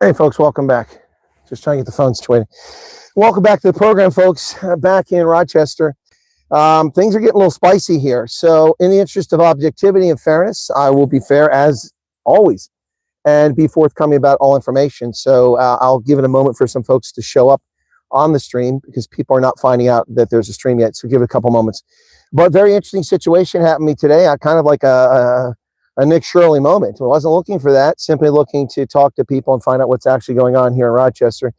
Hey, folks, welcome back. Just trying to get the phone situated. Welcome back to the program, folks. Back in Rochester. Things are getting a little spicy here. So, in the interest of objectivity and fairness, I will be fair as always and be forthcoming about all information. So, I'll give it a moment for some folks to show up on the stream because people are not finding out that there's a stream yet. So, give it a couple moments. But very interesting situation happened to me today. I kind of like a Nick Shirley moment. I wasn't looking for that, simply looking to talk to people and find out what's actually going on here in Rochester.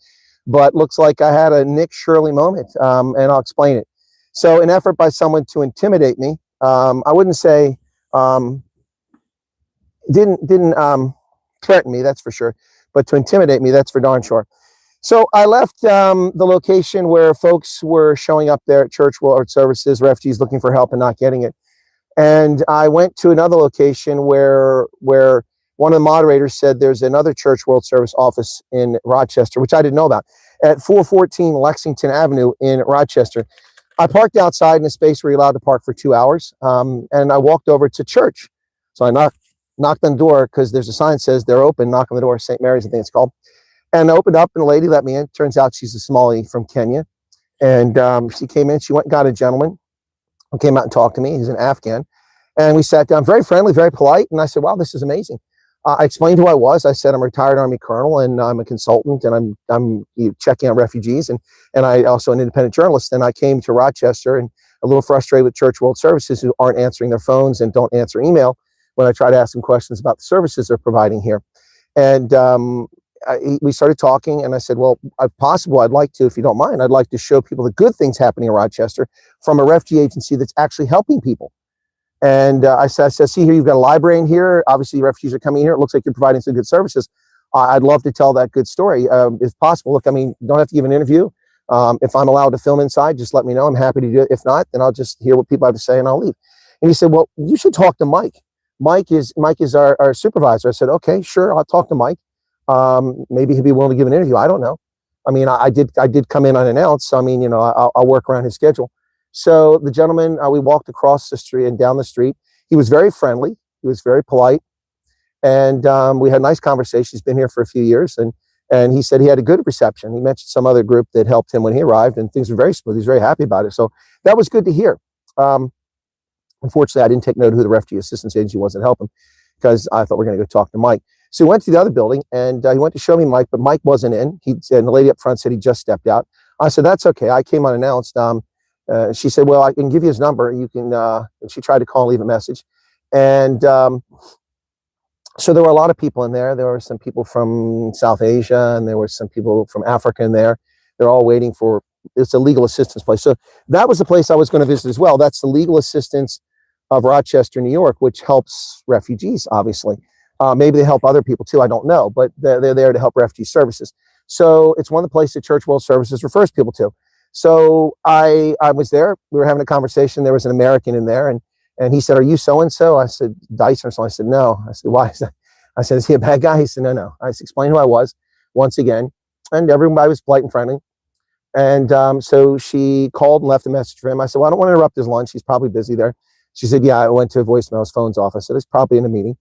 But looks like I had a Nick Shirley moment, and I'll explain it. So an effort by someone to intimidate me, I wouldn't say didn't threaten me, that's for sure, but to intimidate me, that's for darn sure. So I left the location where folks were showing up there at church world services, refugees looking for help and not getting it. And I went to another location where one of the moderators said there's another Church World Service office in Rochester, which I didn't know about, at 414 Lexington Avenue in Rochester. I parked outside in a space where you're allowed to park for 2 hours, and I walked over to church. So I knocked on the door because there's a sign that says they're open, knock on the door, St. Mary's, I think it's called. And I opened up, and the lady let me in. Turns out she's a Somali from Kenya. And she came in, she went and got a gentleman who came out and talked to me. He's an Afghan. And we sat down, very friendly, very polite. And I said, wow, this is amazing. I explained who I was. I said, I'm a retired Army colonel and I'm a consultant and I'm checking on refugees. And I also an independent journalist. And I came to Rochester and a little frustrated with Church World Services who aren't answering their phones and don't answer email when I try to ask them questions about the services they're providing here. And we started talking and I said, well, if possible, I'd like to, if you don't mind, I'd like to show people the good things happening in Rochester from a refugee agency that's actually helping people. And I said, see here, you've got a library in here. Obviously, refugees are coming here. It looks like you're providing some good services. I'd love to tell that good story if possible. Look, I mean, you don't have to give an interview. If I'm allowed to film inside, just let me know. I'm happy to do it. If not, then I'll just hear what people have to say and I'll leave. And he said, well, you should talk to Mike. Mike is our supervisor. I said, okay, sure. I'll talk to Mike. Maybe he'd be willing to give an interview. I don't know. I mean, I did come in unannounced. So, I mean, you know, I'll work around his schedule. So the gentleman, we walked across the street and down the street. He was very friendly. He was very polite. And we had a nice conversation. He's been here for a few years. And he said he had a good reception. He mentioned some other group that helped him when he arrived and things were very smooth. He's very happy about it. So that was good to hear. Unfortunately, I didn't take note of who the refugee assistance agency was that helped him because I thought we were going to go talk to Mike. So he went to the other building and he went to show me Mike, but Mike wasn't in. And the lady up front said he just stepped out. I said, that's okay. I came unannounced. She said, well, I can give you his number. You can, and she tried to call and leave a message. And so there were a lot of people in there. There were some people from South Asia and there were some people from Africa in there. They're all waiting for, it's a legal assistance place. So that was the place I was going to visit as well. That's the legal assistance of Rochester, New York, which helps refugees, obviously. Maybe they help other people too. I don't know, but they're there to help refugee services. So it's one of the places that Church World Services refers people to. So I was there. We were having a conversation. There was an American in there, and he said, "Are you so and so?" I said, "Dyson or something." I said, "No." I said, "Why?" I said, "Is he a bad guy?" He said, "No." I explained who I was once again, and everybody was polite and friendly. And so she called and left a message for him. I said, "Well, I don't want to interrupt his lunch. He's probably busy there." She said, "Yeah." I went to voicemail. His phone's off. I said, "It's probably in a meeting."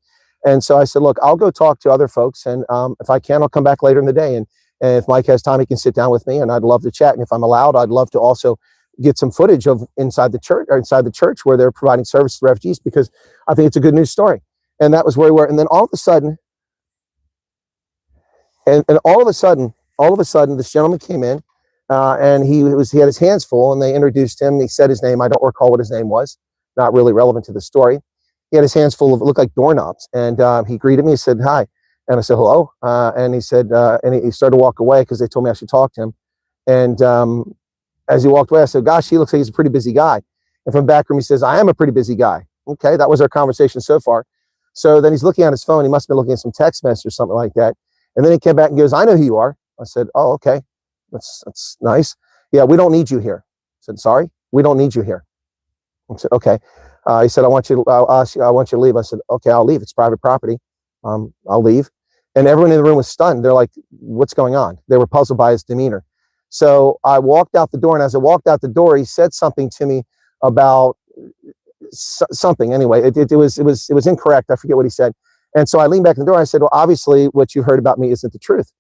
And so I said, "Look, I'll go talk to other folks, and if I can, I'll come back later in the day. And if Mike has time, he can sit down with me, and I'd love to chat. And if I'm allowed, I'd love to also get some footage of inside the church where they're providing service to refugees, because I think it's a good news story." And that was where we were. And then all of a sudden, all of a sudden, this gentleman came in, and he had his hands full, and they introduced him. He said his name. I don't recall what his name was. Not really relevant to the story. He had his hands full of, it looked like doorknobs. And he greeted me. He said, "Hi." And I said, "Hello." And he said, and he started to walk away because they told me I should talk to him. And as he walked away, I said, "Gosh, he looks like he's a pretty busy guy." And from the back room, he says, "I am a pretty busy guy." Okay, that was our conversation so far. So then he's looking at his phone. He must have been looking at some text message or something like that. And then he came back and goes, "I know who you are." I said, "Oh, okay. That's nice. Yeah, we don't need you here." I said, "Sorry, we don't need you here." I said, "Okay." He said, I want you to leave." I said, "Okay, I'll leave. It's private property. I'll leave." And everyone in the room was stunned. They're like, "What's going on?" They were puzzled by his demeanor. So I walked out the door, and as I walked out the door, he said something to me about something. Anyway, it was incorrect. I forget what he said. And so I leaned back in the door. And I said, "Well, obviously what you heard about me isn't the truth."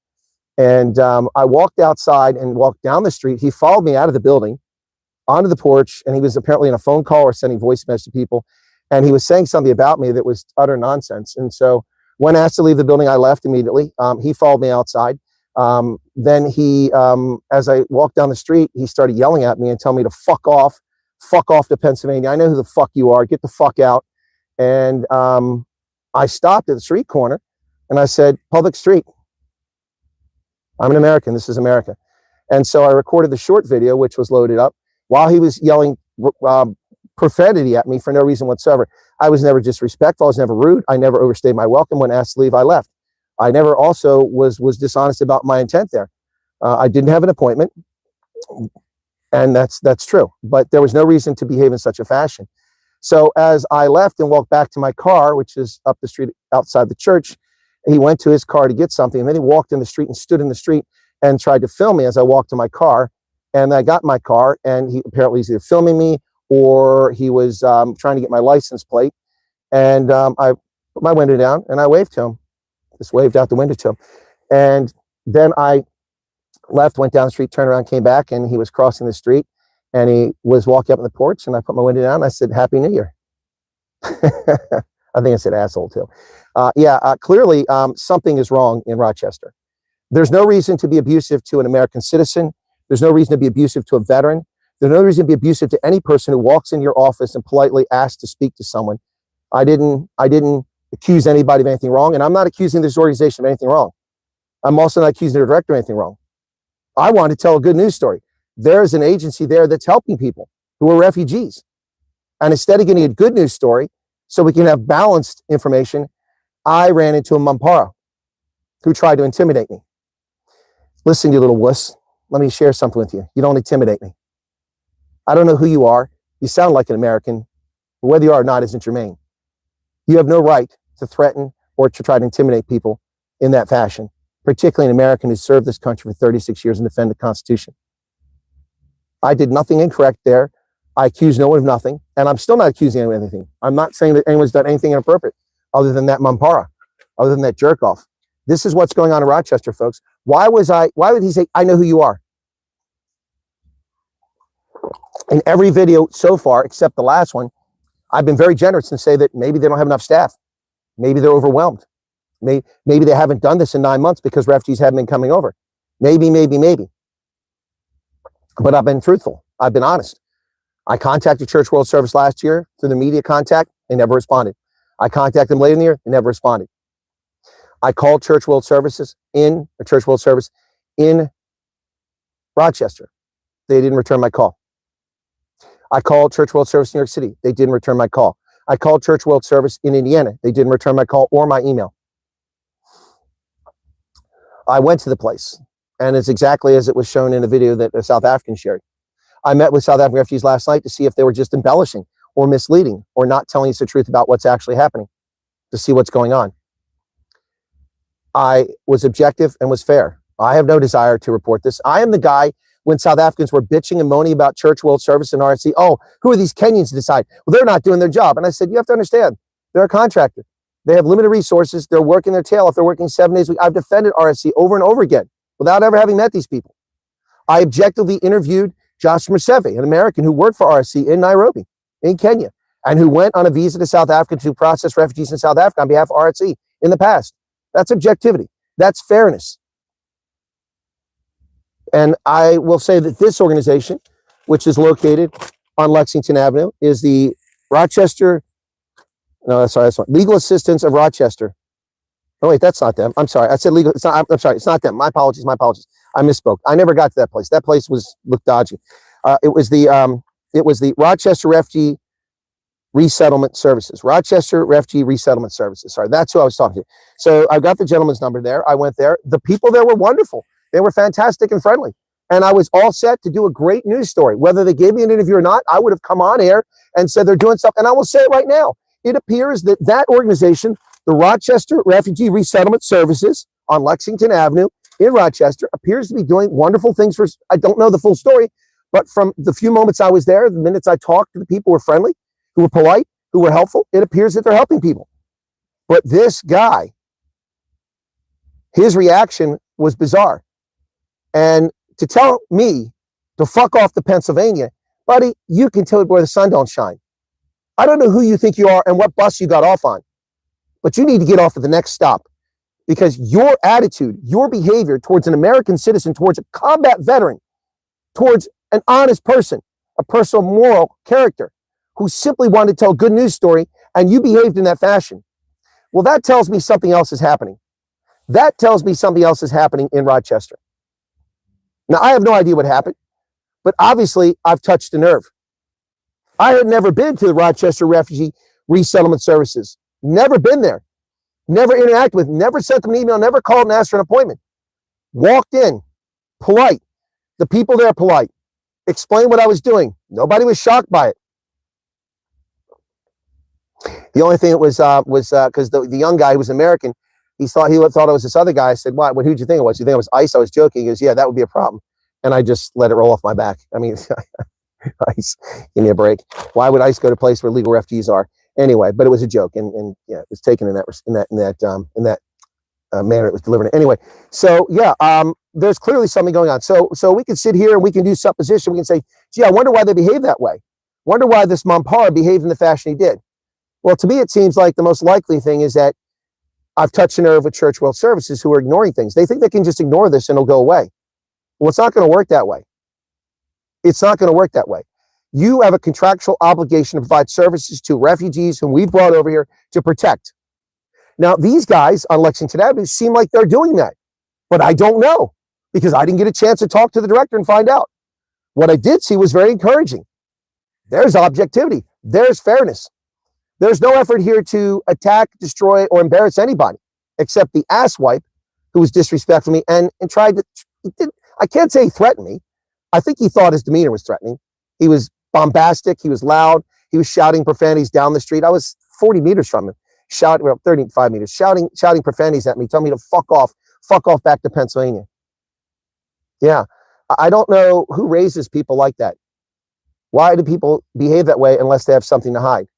And I walked outside and walked down the street. He followed me out of the building onto the porch, and he was apparently in a phone call or sending voice messages to people. And he was saying something about me that was utter nonsense. And so when asked to leave the building, I left immediately. He followed me outside. Then he, as I walked down the street, he started yelling at me and telling me to fuck off to Pennsylvania. I know who the fuck you are. Get the fuck out. And I stopped at the street corner and I said, public street. I'm an American. This is America. And so I recorded the short video, which was loaded up while he was yelling profanity at me for no reason whatsoever. I was never disrespectful. I was never rude. I never overstayed my welcome. When asked to leave, I left. I never also was dishonest about my intent there. I didn't have an appointment, and that's true. But there was no reason to behave in such a fashion. So as I left and walked back to my car, which is up the street outside the church, he went to his car to get something, and then he walked in the street and stood in the street and tried to film me as I walked to my car. And I got in my car, and he apparently was either filming me or he was trying to get my license plate. And I put my window down and I waved to him, just waved out the window to him. And then I left, went down the street, turned around, came back, and he was crossing the street and he was walking up on the porch, and I put my window down and I said, Happy New Year. I think I said asshole too. Clearly something is wrong in Rochester. There's no reason to be abusive to an American citizen. There's no reason to be abusive to a veteran. There's no reason to be abusive to any person who walks in your office and politely asks to speak to someone. I didn't accuse anybody of anything wrong, and I'm not accusing this organization of anything wrong. I'm also not accusing their director of anything wrong. I want to tell a good news story. There's an agency there that's helping people who are refugees. And instead of getting a good news story so we can have balanced information, I ran into a Mampara who tried to intimidate me. Listen, you little wuss, let me share something with you. You don't intimidate me. I don't know who you are. You sound like an American, but whether you are or not isn't germane. You have no right to threaten or to try to intimidate people in that fashion, particularly an American who served this country for 36 years and defended the Constitution. I did nothing incorrect there. I accuse no one of nothing, and I'm still not accusing anyone of anything. I'm not saying that anyone's done anything inappropriate other than that Mampara, other than that jerk off. This is what's going on in Rochester, folks. Why would he say, I know who you are? In every video so far, except the last one, I've been very generous and say that maybe they don't have enough staff. Maybe they're overwhelmed. Maybe they haven't done this in 9 months because refugees haven't been coming over. Maybe. But I've been truthful. I've been honest. I contacted Church World Service last year through the media contact. They never responded. I contacted them later in the year. They never responded. I called Church World Service in Rochester. They didn't return my call. I called Church World Service in New York City. They didn't return my call. I called Church World Service in Indiana. They didn't return my call or my email. I went to the place, and it's exactly as it was shown in a video that a South African shared. I met with South African refugees last night to see if they were just embellishing or misleading or not telling us the truth about what's actually happening, to see what's going on. I was objective and was fair. I have no desire to report this. I am the guy when South Africans were bitching and moaning about Church World Service and RSC. Oh, who are these Kenyans to decide? Well, they're not doing their job. And I said, you have to understand, they're a contractor. They have limited resources. They're working their tail off. They're working 7 days a week. I've defended RSC over and over again without ever having met these people. I objectively interviewed Josh Mersevi, an American who worked for RSC in Nairobi, in Kenya, and who went on a visa to South Africa to process refugees in South Africa on behalf of RSC in the past. That's objectivity. That's fairness. And I will say that this organization, which is located on Lexington Avenue, is the Rochester, no, sorry, that's not, Legal Assistance of Rochester. Oh, wait, that's not them. I'm sorry. I said legal. It's not, I'm sorry. It's not them. My apologies. I misspoke. I never got to that place. That place looked dodgy. It was the Rochester Refugee Resettlement Services. Rochester Refugee Resettlement Services. Sorry, that's who I was talking to. So I got the gentleman's number there. I went there. The people there were wonderful. They were fantastic and friendly. And I was all set to do a great news story. Whether they gave me an interview or not, I would have come on air and said they're doing stuff. And I will say it right now. It appears that that organization, the Rochester Refugee Resettlement Services on Lexington Avenue in Rochester, appears to be doing wonderful things for, I don't know the full story, but from the few moments I was there, the minutes I talked to the people who were friendly, who were polite, who were helpful, it appears that they're helping people. But this guy, his reaction was bizarre. And to tell me to fuck off to Pennsylvania, buddy, you can tell it where the sun don't shine. I don't know who you think you are and what bus you got off on, but you need to get off at the next stop, because your attitude, your behavior towards an American citizen, towards a combat veteran, towards an honest person, a person of moral character, who simply wanted to tell a good news story, and you behaved in that fashion. Well, that tells me something else is happening. That tells me something else is happening in Rochester. Now, I have no idea what happened, but obviously I've touched a nerve. I had never been to the Rochester Refugee Resettlement Services. Never been there. Never interacted with, never sent them an email, never called and asked for an appointment. Walked in, polite. The people there polite. Explained what I was doing. Nobody was shocked by it. The only thing it was because the young guy who was American, he thought it was this other guy. I said, "What? Who'd you think it was? You think it was ICE?" I was joking. He goes, "Yeah, that would be a problem." And I just let it roll off my back. I mean, ICE, give me a break. Why would ICE go to a place where legal refugees are? Anyway, but it was a joke, and yeah, it was taken in that manner it was delivered. Anyway, so yeah, there's clearly something going on. So we can sit here and we can do supposition. We can say, "Gee, I wonder why they behave that way. Wonder why this Mampara behaved in the fashion he did." Well, to me, it seems like the most likely thing is that I've touched a nerve with Church World Services, who are ignoring things. They think they can just ignore this and it'll go away. Well, it's not going to work that way. It's not going to work that way. You have a contractual obligation to provide services to refugees whom we've brought over here to protect. Now, these guys on Lexington Avenue seem like they're doing that, but I don't know, because I didn't get a chance to talk to the director and find out. What I did see was very encouraging. There's objectivity. There's fairness. There's no effort here to attack, destroy, or embarrass anybody, except the asswipe who was disrespectful to me and tried to, I can't say he threatened me. I think he thought his demeanor was threatening. He was bombastic. He was loud. He was shouting profanities down the street. I was 40 meters from him, 35 meters, shouting profanities at me, telling me to fuck off back to Pennsylvania. Yeah. I don't know who raises people like that. Why do people behave that way unless they have something to hide?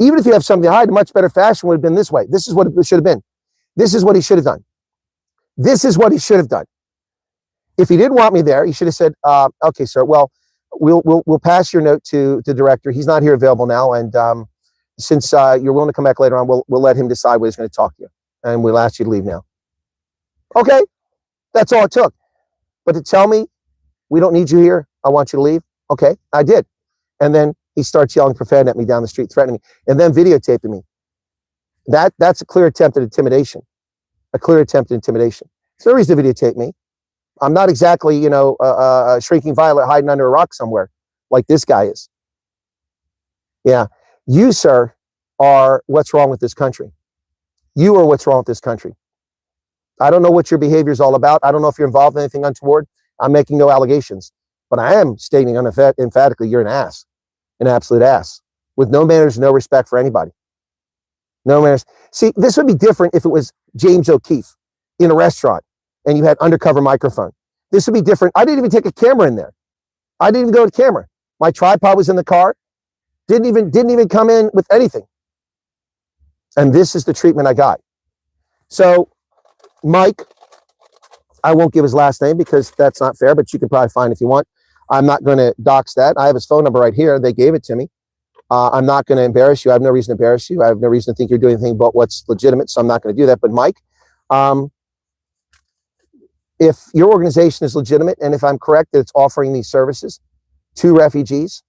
Even if you have something to hide, a much better fashion would have been this way. This is what it should have been. This is what he should have done. This is what he should have done. If he didn't want me there, he should have said, "Okay, sir. Well, we'll pass your note to the director. He's not here available now, and since you're willing to come back later on, we'll let him decide what he's going to talk to you, and we'll ask you to leave now." Okay, that's all it took. But to tell me, "We don't need you here. I want you to leave." Okay, I did, and then he starts yelling profanity at me down the street, threatening me, and then videotaping me. That's a clear attempt at intimidation. A clear attempt at intimidation. There's no reason to videotape me. I'm not exactly, a shrinking violet hiding under a rock somewhere like this guy is. Yeah. You, sir, are what's wrong with this country. You are what's wrong with this country. I don't know what your behavior is all about. I don't know if you're involved in anything untoward. I'm making no allegations, but I am stating emphatically you're an ass, an absolute ass, with no manners, no respect for anybody. No manners. See, this would be different if it was James O'Keefe in a restaurant and you had undercover microphone. This would be different. I didn't even take a camera in there. I didn't even go to camera. My tripod was in the car. Didn't even come in with anything. And this is the treatment I got. So, Mike, I won't give his last name because that's not fair, but you can probably find if you want. I'm not going to dox that. I have his phone number right here. They gave it to me. I'm not going to embarrass you. I have no reason to embarrass you. I have no reason to think you're doing anything but what's legitimate, so I'm not going to do that. But Mike, if your organization is legitimate and if I'm correct that it's offering these services to refugees,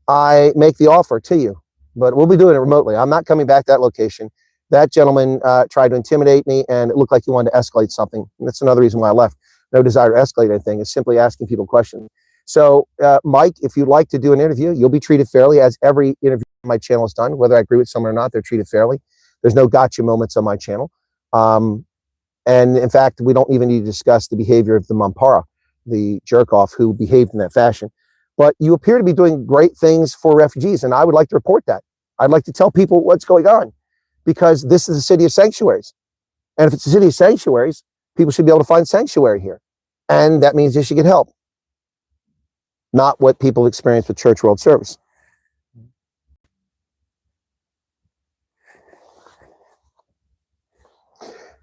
I make the offer to you. But we'll be doing it remotely. I'm not coming back to that location. That gentleman tried to intimidate me, and it looked like he wanted to escalate something. And that's another reason why I left. No desire to escalate anything. It's simply asking people questions. So, Mike, if you'd like to do an interview, you'll be treated fairly, as every interview on my channel is done. Whether I agree with someone or not, they're treated fairly. There's no gotcha moments on my channel. And in fact, we don't even need to discuss the behavior of the Mampara, the jerk-off who behaved in that fashion. But you appear to be doing great things for refugees, and I would like to report that. I'd like to tell people what's going on, because this is a city of sanctuaries. And if it's a city of sanctuaries, people should be able to find sanctuary here. And that means they should get help. Not what people experience with Church World Service.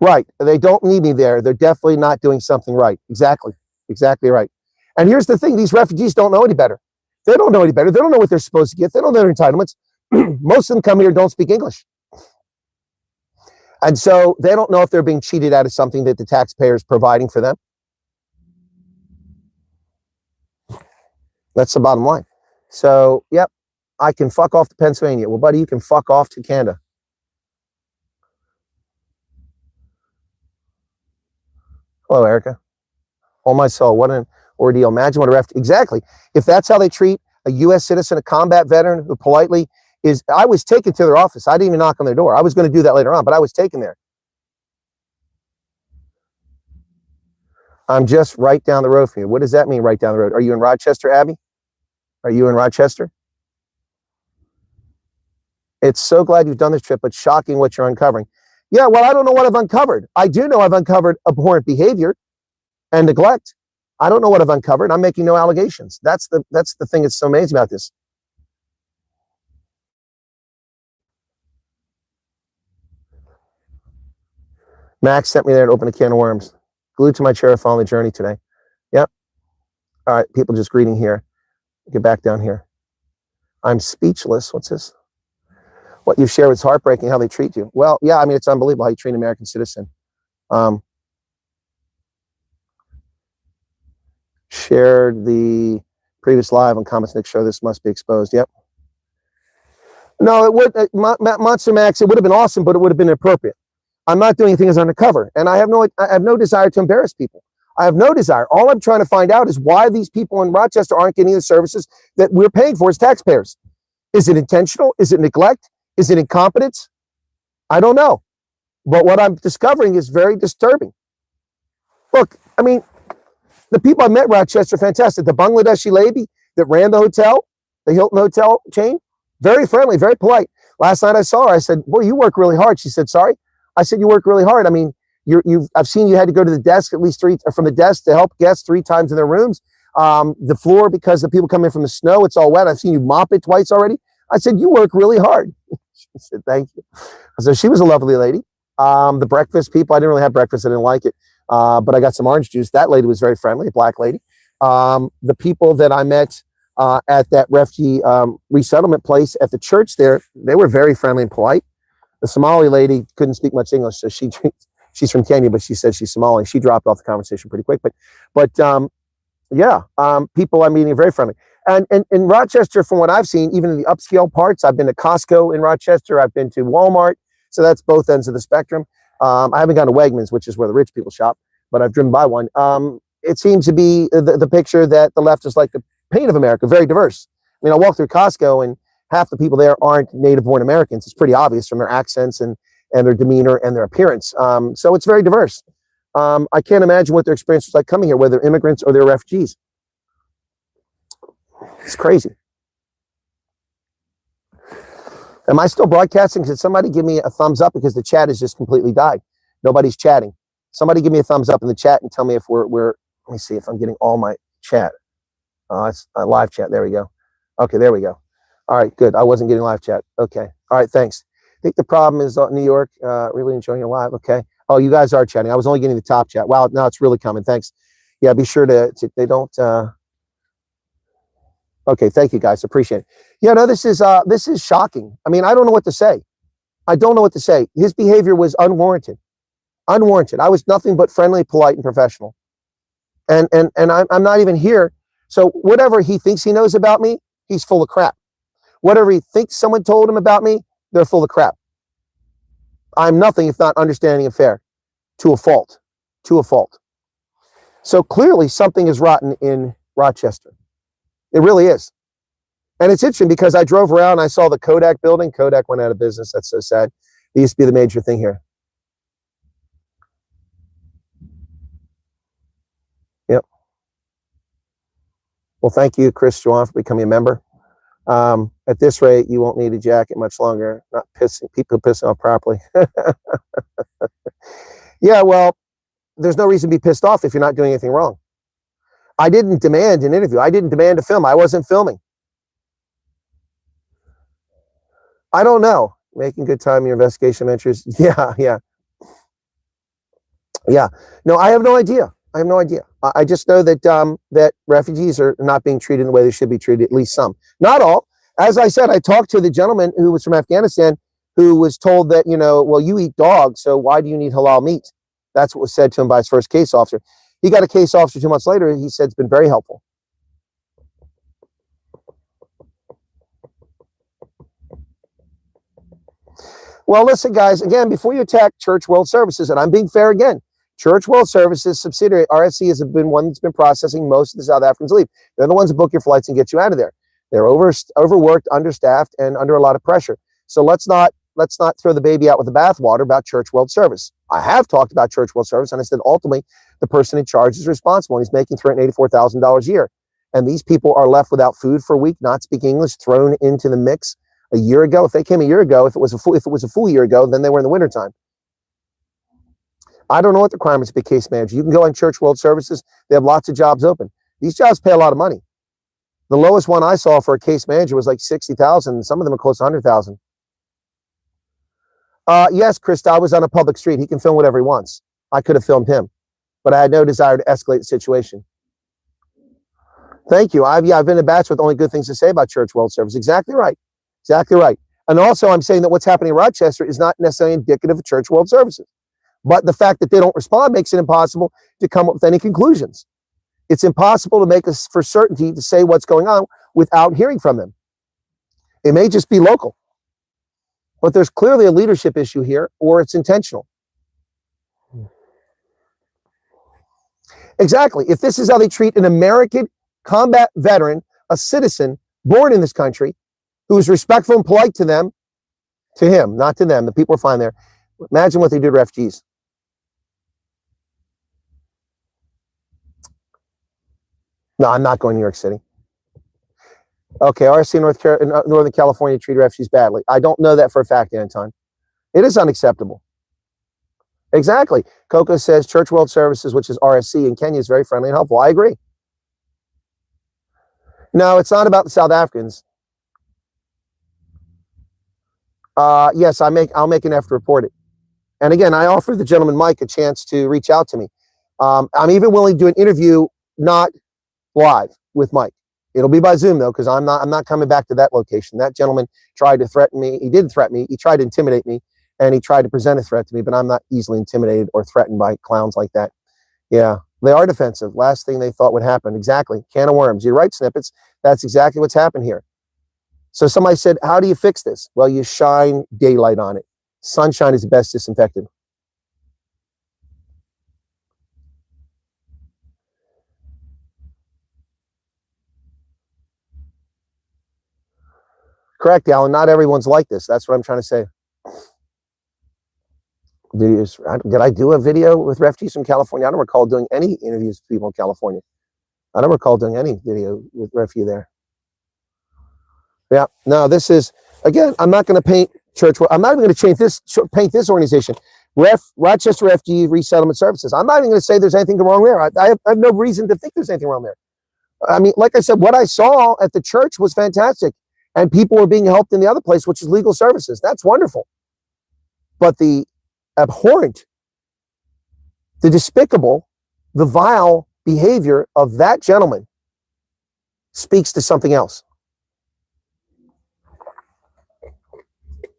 Right. They don't need me there. They're definitely not doing something right. Exactly. Exactly right. And here's the thing, these refugees don't know any better. They don't know any better. They don't know what they're supposed to get. They don't know their entitlements. Most of them come here and don't speak English. And so they don't know if they're being cheated out of something that the taxpayer is providing for them. That's the bottom line. So, yep, I can fuck off to Pennsylvania. Well, buddy, you can fuck off to Canada. Hello, Erica. Oh, my soul, what an ordeal. Imagine what a refugee, exactly. If that's how they treat a U.S. citizen, a combat veteran who politely is, I was taken to their office. I didn't even knock on their door. I was going to do that later on, but I was taken there. I'm just right down the road from you. What does that mean, right down the road? Are you in Rochester, Abby? Are you in Rochester? It's so glad you've done this trip, but shocking what you're uncovering. Yeah, well, I don't know what I've uncovered. I do know I've uncovered abhorrent behavior and neglect. I don't know what I've uncovered. I'm making no allegations. That's the thing that's so amazing about this. Max sent me there to open a can of worms. Glued to my chair following the journey today. Yep. All right, people just greeting here. Get back down here. I'm speechless. What's this? What you share is heartbreaking, how they treat you. Well, yeah, I mean, it's unbelievable how you treat an American citizen. Shared the previous live on Comments Nick show. This must be exposed. Yep. No, it would, Monster Max, it would have been awesome, but it would have been inappropriate. I'm not doing anything as undercover, and I have no desire to embarrass people. I have no desire. All I'm trying to find out is why these people in Rochester aren't getting the services that we're paying for as taxpayers. Is it intentional? Is it neglect? Is it incompetence? I don't know. But what I'm discovering is very disturbing. Look, I mean, the people I met in Rochester are fantastic. The Bangladeshi lady that ran the hotel, the Hilton Hotel chain, very friendly, very polite. Last night I saw her. I said, boy, you work really hard. She said, sorry. I said, you work really hard. I mean, I've seen you had to go to the desk at least from the desk to help guests 3 times in their rooms. The floor, because the people come in from the snow, it's all wet. I've seen you mop it twice already. I said, you work really hard. She said, thank you. So she was a lovely lady. The breakfast people, I didn't really have breakfast. I didn't like it. But I got some orange juice. That lady was very friendly, a black lady. The people that I met at that refugee resettlement place at the church there, they were very friendly and polite. The Somali lady couldn't speak much English, so she's from Kenya, but she said she's Somali. She dropped off the conversation pretty quick. But yeah, people I'm meeting are very friendly. And in Rochester, from what I've seen, even in the upscale parts, I've been to Costco in Rochester. I've been to Walmart. So that's both ends of the spectrum. I haven't gone to Wegmans, which is where the rich people shop, but I've driven by one. It seems to be the picture that the left is like the paint of America, very diverse. I mean, I walk through Costco and half the people there aren't native-born Americans. It's pretty obvious from their accents and their demeanor and their appearance. So it's very diverse. I can't imagine what their experience was like coming here, whether immigrants or they're refugees. It's crazy. Am I still broadcasting? Could somebody give me a thumbs up, because the chat has just completely died. Nobody's chatting. Somebody give me a thumbs up in the chat and tell me if we're let me see if I'm getting all my chat. It's a live chat. There we go. Okay, there we go. All right, good. I wasn't getting live chat. Okay. All right, thanks. I think the problem is New York, really enjoying your live. Okay. Oh, you guys are chatting. I was only getting the top chat. Wow, now it's really coming. Thanks. Yeah, be sure to they don't okay, thank you guys. Appreciate it. Yeah, no, this is shocking. I mean, I don't know what to say. I don't know what to say. His behavior was unwarranted. Unwarranted. I was nothing but friendly, polite, and professional. And I'm not even here. So whatever he thinks he knows about me, he's full of crap. Whatever he thinks someone told him about me, they're full of crap. I'm nothing if not understanding and fair, to a fault, to a fault. So clearly something is rotten in Rochester. It really is. And it's interesting because I drove around and I saw the Kodak building. Kodak went out of business. That's so sad. It used to be the major thing here. Yep. Well, thank you, Chris Wyatt, for becoming a member. At this rate, you won't need a jacket much longer. Not pissing, people pissing off properly. Yeah, well, there's no reason to be pissed off if you're not doing anything wrong. I didn't demand an interview. I didn't demand a film. I wasn't filming. I don't know. Making good time in your investigation ventures. Yeah. No, I have no idea. I have no idea. I just know that that refugees are not being treated the way they should be treated, at least some. Not all. As I said, I talked to the gentleman who was from Afghanistan who was told that, you know, well, you eat dogs, so why do you need halal meat? That's what was said to him by his first case officer. He got a case officer 2 months later. He said it's been very helpful. Well, listen, guys, again, before you attack Church World Services, and I'm being fair again, Church World Services subsidiary, RSC, has been one that's been processing most of the South Africans leave. They're the ones that book your flights and get you out of there. They're overworked, understaffed, and under a lot of pressure. So let's not throw the baby out with the bathwater about Church World Service. I have talked about Church World Service, and I said ultimately the person in charge is responsible, and he's making $384,000 a year. And these people are left without food for a week, not speaking English, thrown into the mix. A year ago, if they came a year ago, if it was a full year ago, then they were in the wintertime. I don't know what the requirements to be a case manager. You can go on Church World Services. They have lots of jobs open. These jobs pay a lot of money. The lowest one I saw for a case manager was like 60,000. Some of them are close to 100,000. Yes, Chris, I was on a public street. He can film whatever he wants. I could have filmed him, but I had no desire to escalate the situation. Thank you. I've been a batch with only good things to say about Church World Service. Exactly right. Exactly right. And also, I'm saying that what's happening in Rochester is not necessarily indicative of Church World Services. But the fact that they don't respond makes it impossible to come up with any conclusions. It's impossible to make us for certainty to say what's going on without hearing from them. It may just be local. But there's clearly a leadership issue here, or it's intentional. Exactly. If this is how they treat an American combat veteran, a citizen born in this country, who is respectful and polite to them, to him, not to them. The people are fine there. Imagine what they do to refugees. No, I'm not going to New York City. Okay, RC Northern California treat refugees badly. I don't know that for a fact, Anton. It is unacceptable. Exactly. Coco says Church World Services, which is RSC in Kenya, is very friendly and helpful. I agree. No, it's not about the South Africans. Yes, I'll make an effort to report it. And again, I offered the gentleman Mike a chance to reach out to me. I'm even willing to do an interview, not live, with Mike. It'll be by Zoom though, because I'm not coming back to that location. That gentleman tried to threaten me. He didn't threaten me. He tried to intimidate me, and he tried to present a threat to me. But I'm not easily intimidated or threatened by clowns like that. Yeah, they are defensive. Last thing they thought would happen. Exactly. Can of worms. You write snippets. That's exactly what's happened here. So somebody said, how do you fix this? Well, you shine daylight on it. Sunshine is the best disinfectant. Correct, Alan. Not everyone's like this. That's what I'm trying to say. Videos. Did I do a video with refugees from California? I don't recall doing any interviews with people in California. I don't recall doing any video with refugee there. Yeah, no, this is, again, I'm not going to paint church. I'm not even going to paint this organization, Rochester Refugee Resettlement Services. I'm not even going to say there's anything wrong there. I have no reason to think there's anything wrong there. I mean, like I said, what I saw at the church was fantastic. And people were being helped in the other place, which is legal services. That's wonderful. But the abhorrent, the despicable, the vile behavior of that gentleman speaks to something else.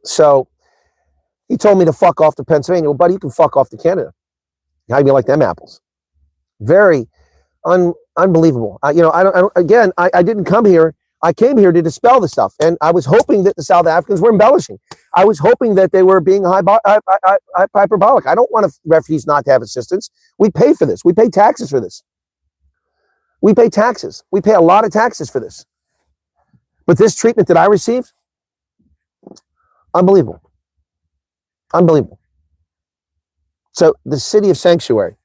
So he told me to fuck off to Pennsylvania. Well, buddy, you can fuck off to Canada. How do you like them apples? Very unbelievable. I didn't come here. I came here to dispel the stuff. And I was hoping that the South Africans were embellishing. I was hoping that they were being hyperbolic. I don't want refugees not to have assistance. We pay for this. We pay taxes for this. We pay taxes. We pay a lot of taxes for this. But this treatment that I received, unbelievable. Unbelievable. So the city of sanctuary.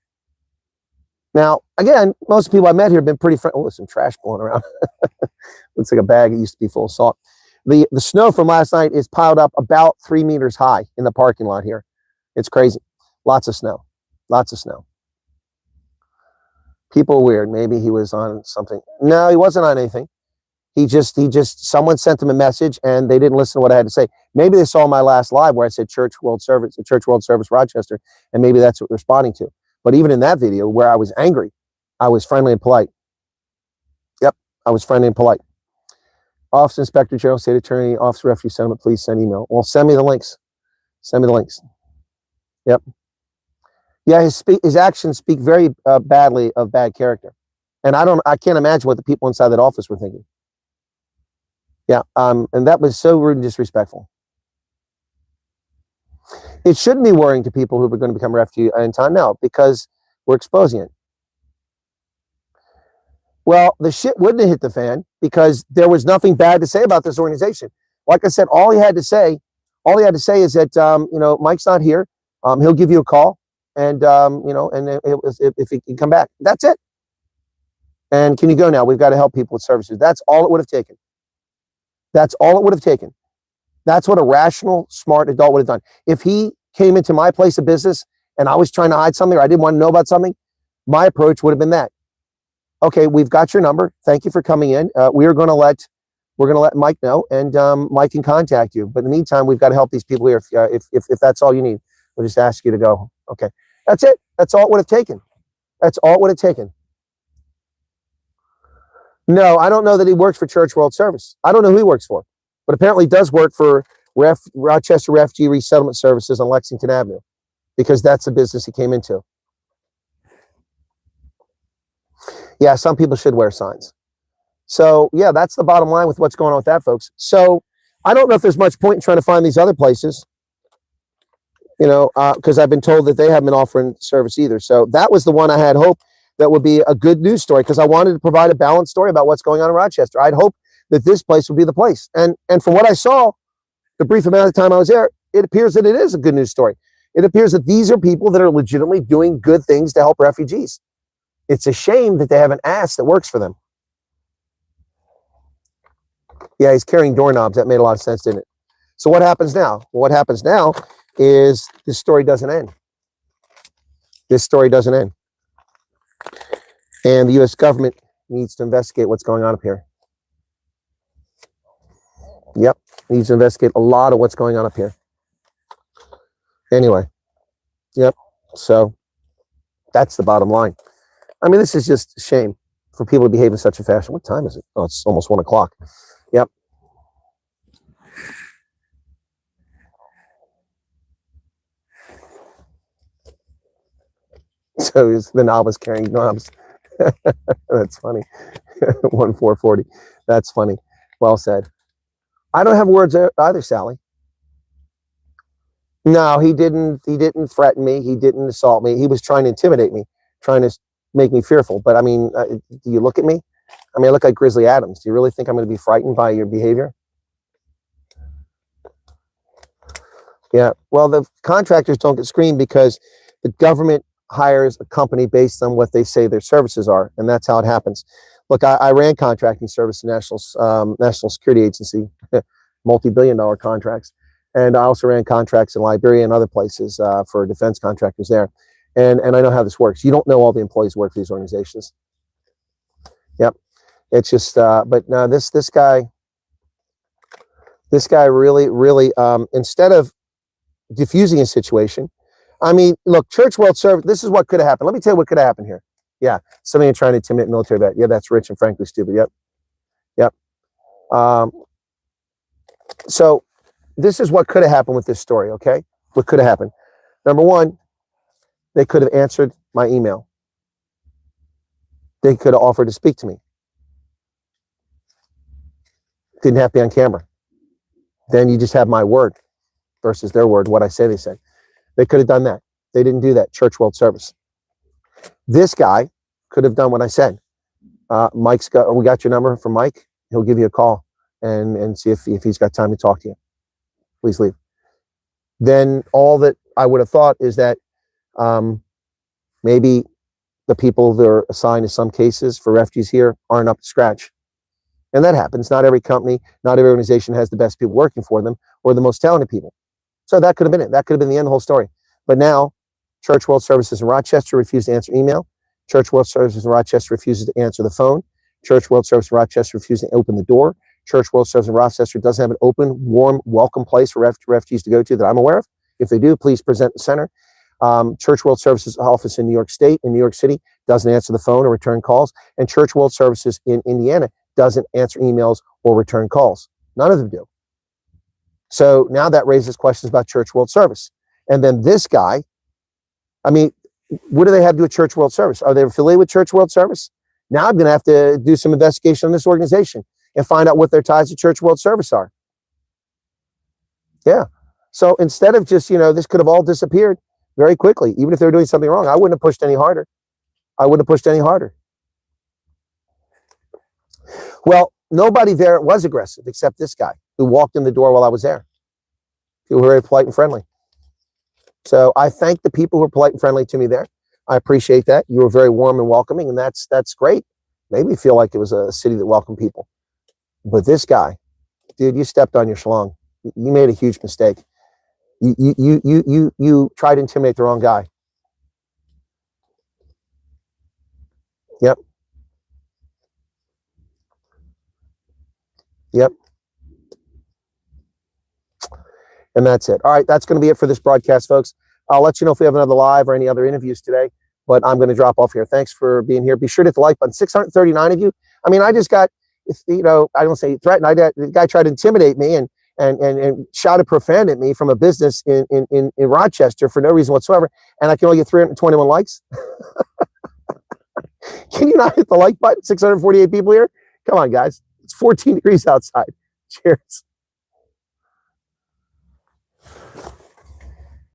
Now, again, most people I met here have been pretty friendly. Oh, there's some trash blowing around. Looks like a bag. It used to be full of salt. The snow from last night is piled up about 3 meters high in the parking lot here. It's crazy. Lots of snow. Lots of snow. People are weird. Maybe he was on something. No, he wasn't on anything. Someone sent him a message and they didn't listen to what I had to say. Maybe they saw my last live where I said Church World Service Rochester, and maybe that's what they're responding to. But even in that video where I was angry, I was friendly and polite. Yep, I was friendly and polite. Office Inspector General, State Attorney, Office of Refugee Settlement, please send email. Well, send me the links. Send me the links. Yep. Yeah, his actions speak very badly of bad character. And I can't imagine what the people inside that office were thinking. Yeah, and that was so rude and disrespectful. It shouldn't be worrying to people who are going to become refugees in time now, because we're exposing it. Well, the shit wouldn't have hit the fan because there was nothing bad to say about this organization. Like I said, all he had to say is that, you know, Mike's not here. He'll give you a call, and, you know, and if he can come back, that's it. And can you go now? We've got to help people with services. That's all it would have taken. That's all it would have taken. That's what a rational, smart adult would have done. If he came into my place of business and I was trying to hide something or I didn't want to know about something, my approach would have been that. Okay, we've got your number. Thank you for coming in. We're going to let Mike know, and Mike can contact you. But in the meantime, we've got to help these people here. If that's all you need, we'll just ask you to go. Okay, that's it. That's all it would have taken. That's all it would have taken. No, I don't know that he works for Church World Service. I don't know who he works for, but apparently he does work for Rochester Refugee Resettlement Services on Lexington Avenue, because that's the business he came into. Yeah, some people should wear signs. So yeah, that's the bottom line with what's going on with that, folks. So I don't know if there's much point in trying to find these other places, you know, because I've been told that they haven't been offering service either. So that was the one I had hope that would be a good news story, because I wanted to provide a balanced story about what's going on in Rochester. I'd hope that this place would be the place. And from what I saw, the brief amount of time I was there, it appears that it is a good news story. It appears that these are people that are legitimately doing good things to help refugees. It's a shame that they have an ass that works for them. Yeah, he's carrying doorknobs. That made a lot of sense, didn't it? So what happens now? Well, what happens now is this story doesn't end. This story doesn't end. And the U.S. government needs to investigate what's going on up here. Yep, needs to investigate a lot of what's going on up here. Anyway, yep, so that's the bottom line. I mean, this is just a shame for people to behave in such a fashion. What time is it? Oh, it's almost 1 o'clock. Yep. So the knob was carrying knobs. That's funny. 1/440. That's funny. Well said. I don't have words either, Sally. No, he didn't threaten me. He didn't assault me. He was trying to intimidate me, trying to make me fearful. But I mean, do you look at me? I mean, I look like Grizzly Adams. Do you really think I'm going to be frightened by your behavior? Yeah. Well, the contractors don't get screened because the government hires a company based on what they say their services are, and that's how it happens. Look, I ran contracting service in National Security Agency, multi-billion-dollar contracts, and I also ran contracts in Liberia and other places for defense contractors there, and I know how this works. You don't know all the employees who work for these organizations. Yep, it's just, but no, this guy really, instead of diffusing a situation. I mean, look, Church World Service, this is what could have happened. Let me tell you what could have happened here. Yeah, somebody trying to intimidate military vet. Yeah, that's rich and frankly stupid. Yep. Yep. So this is what could have happened with this story, okay? What could have happened? Number one, they could have answered my email. They could have offered to speak to me. Didn't have to be on camera. Then you just have my word versus their word, what I say they say. They could have done that. They didn't do that. Church World Service. This guy could have done what I said. We got your number from Mike. He'll give you a call and see if he's got time to talk to you. Please leave. Then all that I would have thought is that maybe the people that are assigned in some cases for refugees here aren't up to scratch. And that happens. Not every company, not every organization has the best people working for them or the most talented people. So that could have been it. That could have been the end of the whole story. But now, Church World Services in Rochester refused to answer email. Church World Services in Rochester refuses to answer the phone. Church World Services in Rochester refuses to open the door. Church World Services in Rochester doesn't have an open, warm, welcome place for refugees to go to that I'm aware of. If they do, please present the center. Church World Services office in New York State, in New York City, doesn't answer the phone or return calls. And Church World Services in Indiana doesn't answer emails or return calls. None of them do. So now that raises questions about Church World Service. And then this guy, I mean, what do they have to do with Church World Service? Are they affiliated with Church World Service? Now I'm going to have to do some investigation on this organization and find out what their ties to Church World Service are. Yeah. So instead of just, this could have all disappeared very quickly. Even if they were doing something wrong, I wouldn't have pushed any harder. Well, nobody there was aggressive except this guy who walked in the door while I was there. People were very polite and friendly. So I thank the people who were polite and friendly to me there. I appreciate that. You were very warm and welcoming, and that's great. Made me feel like it was a city that welcomed people. But this guy, dude, you stepped on your schlong. You made a huge mistake. You tried to intimidate the wrong guy. Yep. And that's it. All right, that's going to be it for this broadcast, folks. I'll let you know if we have another live or any other interviews today, but I'm going to drop off here. Thanks for being here. Be sure to hit the like button. 639 of you. I mean, I just got, I don't say threatened. The guy tried to intimidate me and shouted profanity at me from a business in Rochester for no reason whatsoever. And I can only get 321 likes. Can you not hit the like button? 648 people here. Come on, guys. It's 14 degrees outside. Cheers.